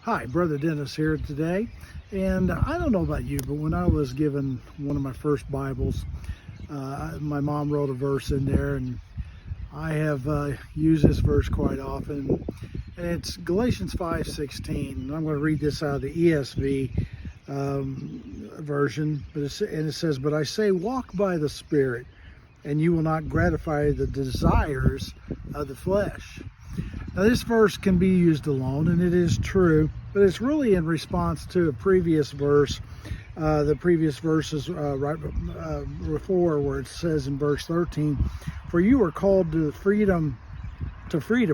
Hi, Brother Dennis here today. And I don't know about you, but when I was given one of my first Bibles, my mom wrote a verse in there, and I have used this verse quite often. And it's Galatians 5:16. I'm going to read this out of the ESV version. And it says, "But I say, walk by the Spirit, and you will not gratify the desires of the flesh." Now, this verse can be used alone, and it is true, but it's really in response to a previous verse, the previous verses right before, where it says in verse 13, "For you are called to freedom,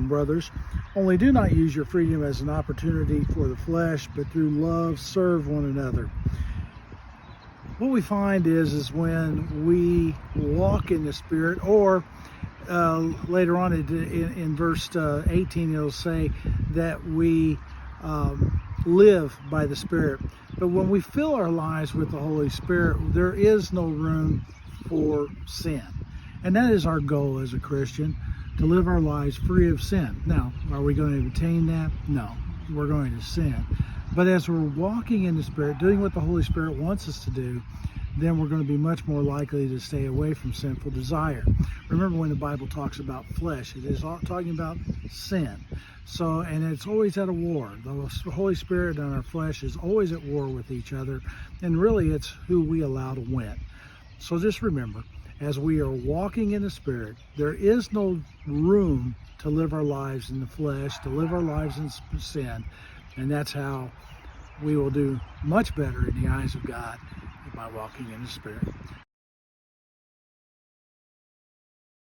brothers. Only do not use your freedom as an opportunity for the flesh, but through love serve one another." What we find is when we walk in the Spirit, or later on in verse 18, it'll say that we live by the Spirit. But when we fill our lives with the Holy Spirit, there is no room for sin. And that is our goal as a Christian, to live our lives free of sin. Now, are we going to attain that? No, we're going to sin. But as we're walking in the Spirit, doing what the Holy Spirit wants us to do, then we're going to be much more likely to stay away from sinful desire. Remember, when the Bible talks about flesh, it is talking about sin. So, and it's always at a war. The Holy Spirit and our flesh is always at war with each other, and really it's who we allow to win. So just remember, as we are walking in the Spirit, there is no room to live our lives in the flesh, to live our lives in sin, and that's how we will do much better in the eyes of God by walking in the Spirit.